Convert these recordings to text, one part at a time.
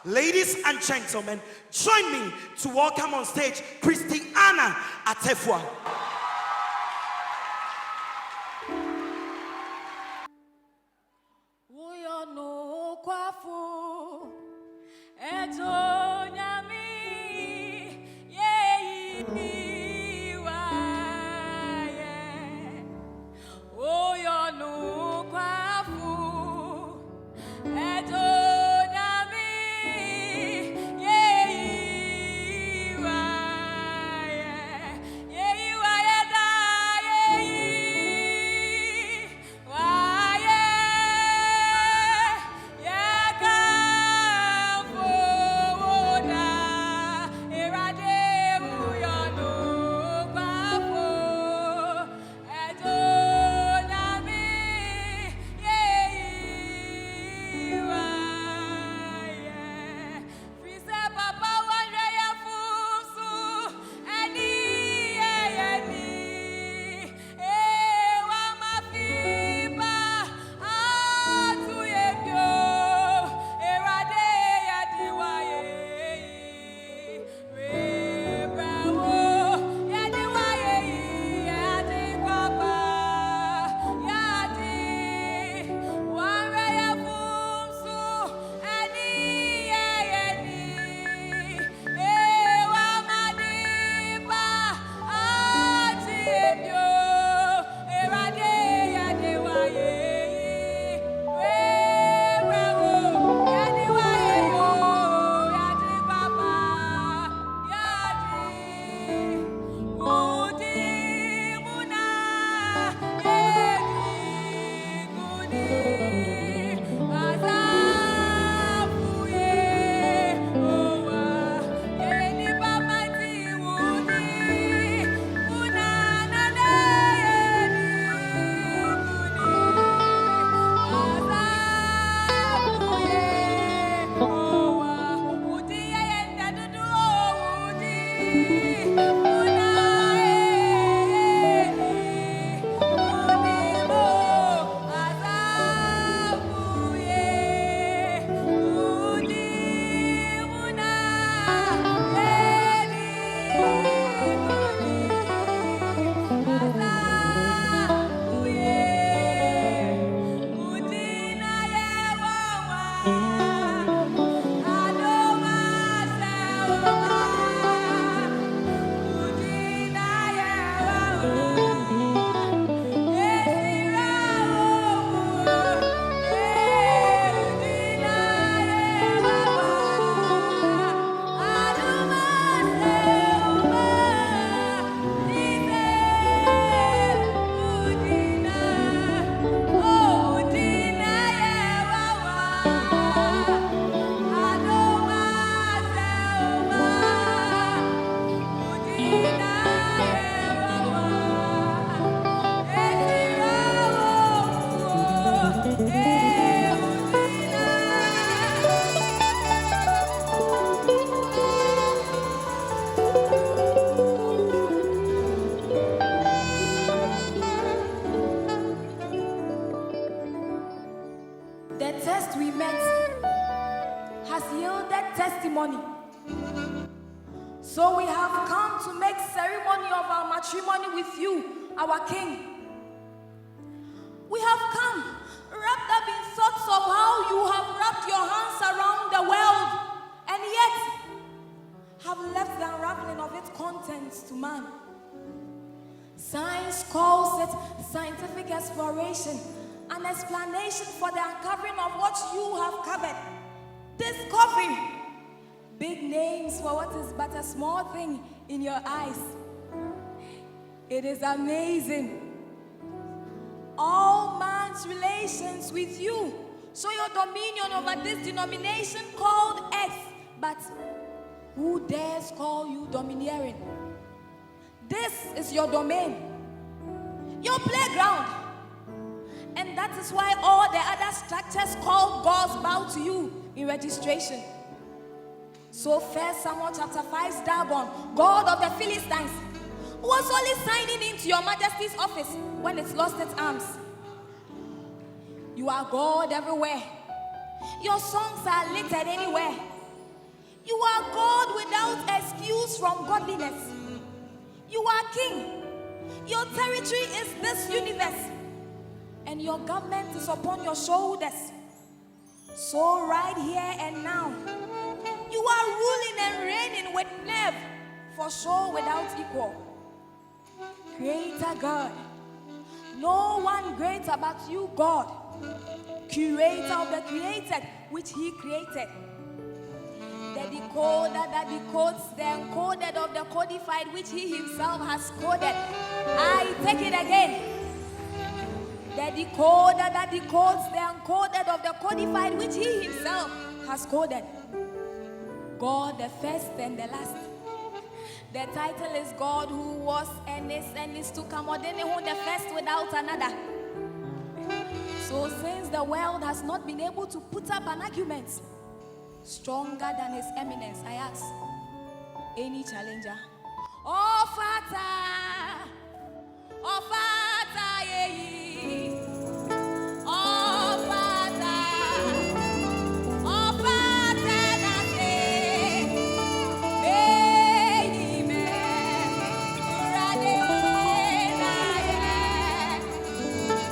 Ladies and gentlemen, join me to welcome on stage CHRISTIANA ATTEFUAH. Woye Onokwarefo, the test we met has yielded testimony. So we have come to make ceremony of our matrimony with you, our King. We have come wrapped up in thoughts of how you have wrapped your hands around the world and yet have left the unraveling of its contents to man. Science calls it scientific exploration, an explanation for the uncovering of what you have covered. Discovery. Big names for what is but a small thing in your eyes. It is amazing. All man's relations with you show your dominion over this denomination called earth. But who dares call you domineering? This is your domain, your playground. And that is why all the other structures called gods bow to you in registration. So 1 Samuel chapter 5's Dagon, God of the Philistines, was only signing into your majesty's office when it lost its arms. You are God everywhere. Your songs are littered anywhere. You are God without excuse from godliness. You are king. Your territory is this universe, and your government is upon your shoulders. So right here and now, you are ruling and reigning with nerve, for sure without equal. Creator God, no one greater but you, God, creator of the created, which he created. The decoder that decodes the encoded of the codified, which he himself has coded. I take it again. The decoder that decodes the encoded of the codified, which he himself has coded. God, the first and the last. The title is God who was and is to come, or the first without another. So since the world has not been able to put up an argument stronger than his eminence, I ask any challenger, oh Father, yeah, oh Father, that's it, amen,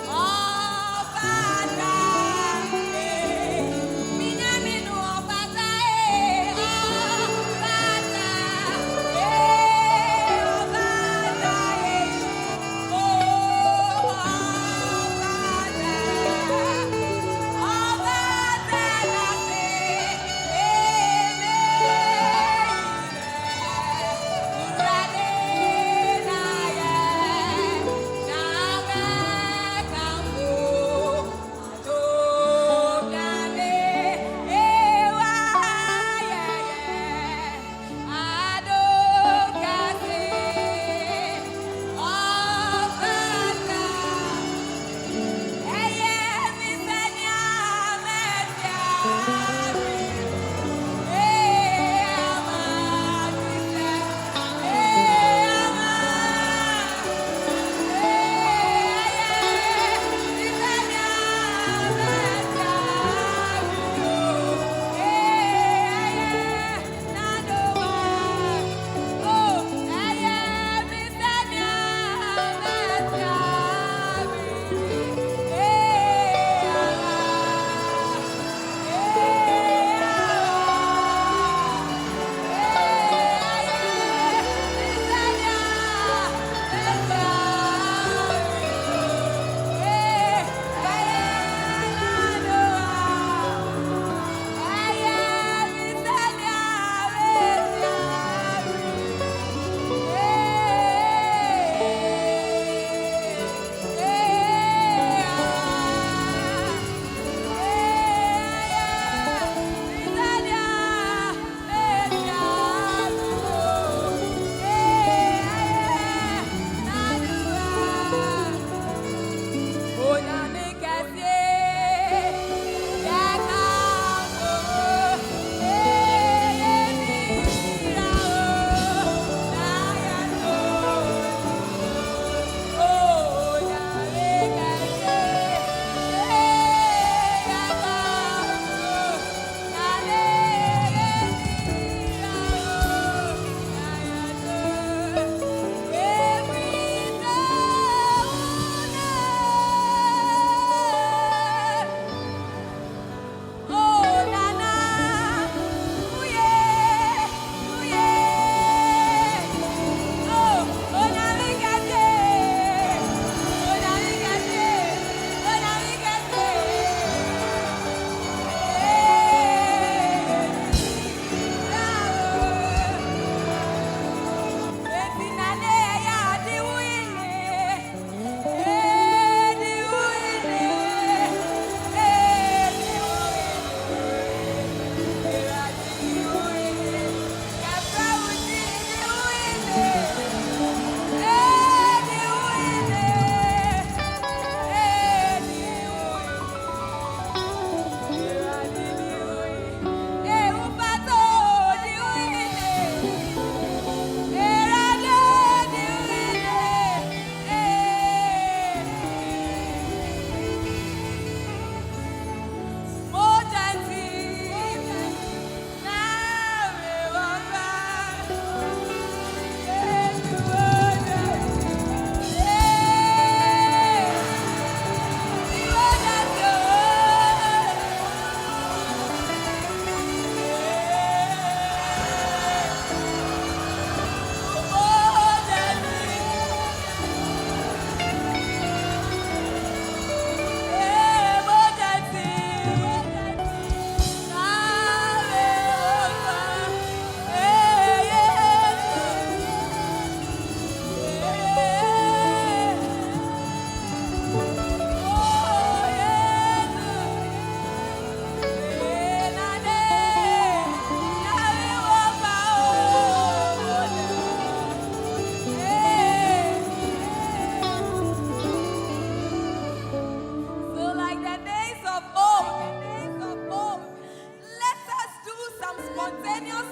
oh Father, minamino, oh Father, oh Father,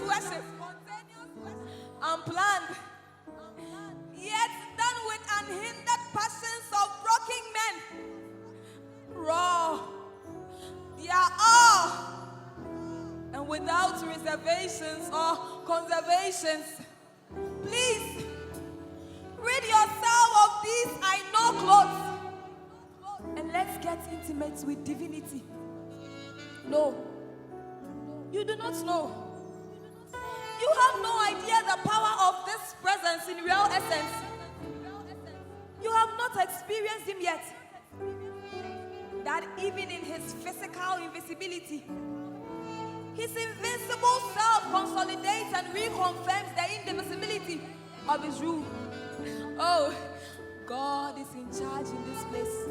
worship. Unplanned. Yet done with unhindered passions of broken men. Raw. They are all. And without reservations or conservations. Please, rid yourself of these I know clothes. And let's get intimate with divinity. No. You do not know. You have no idea the power of this presence in real essence. You have not experienced him yet. That even in his physical invisibility, his invincible self consolidates and reconfirms the indivisibility of his rule. Oh, God is in charge in this place.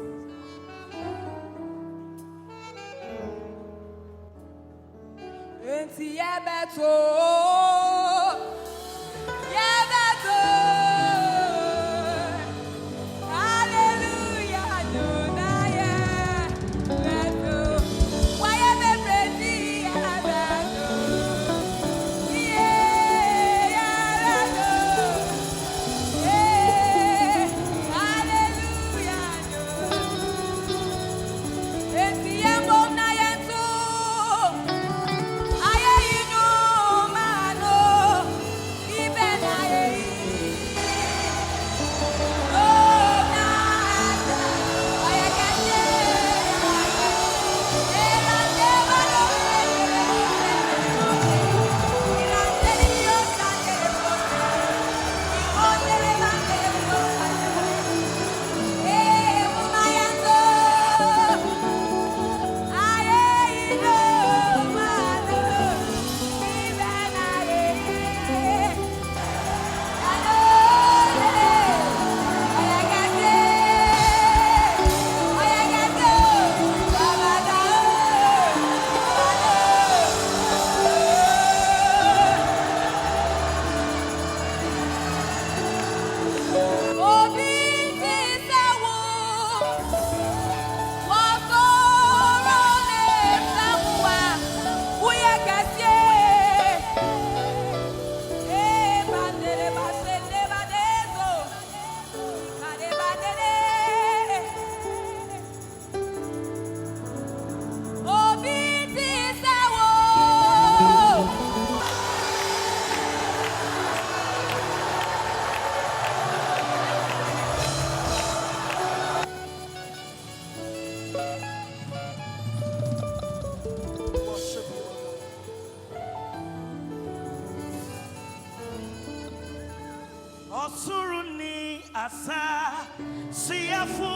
Osuruni asa siafu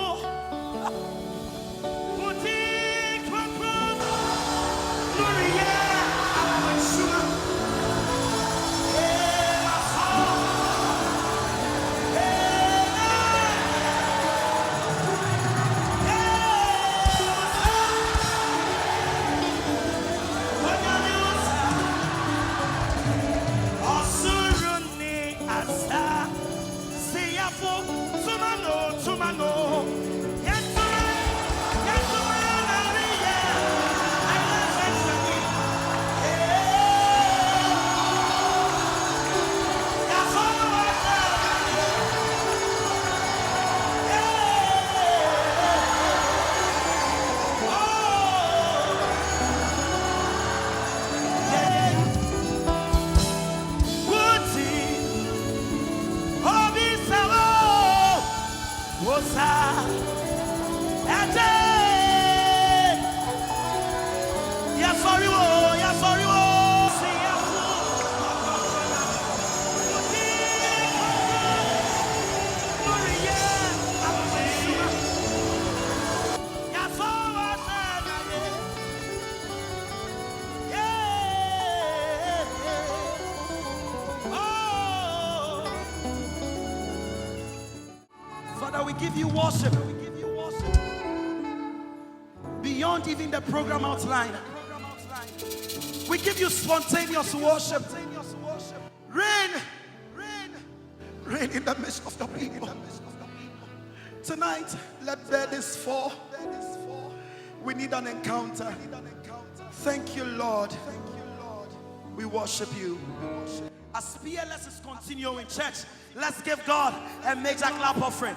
Puti Kwaku Nuriye Akwashua Osuruni asa siafu Tumano Father, we give you worship. Beyond even the program outline, we give you spontaneous worship. Reign in the midst of the people. Tonight, let burdens fall. We need an encounter. Thank you, Lord. We worship you. As PLS is continuing, church, let's give God a major clap offering.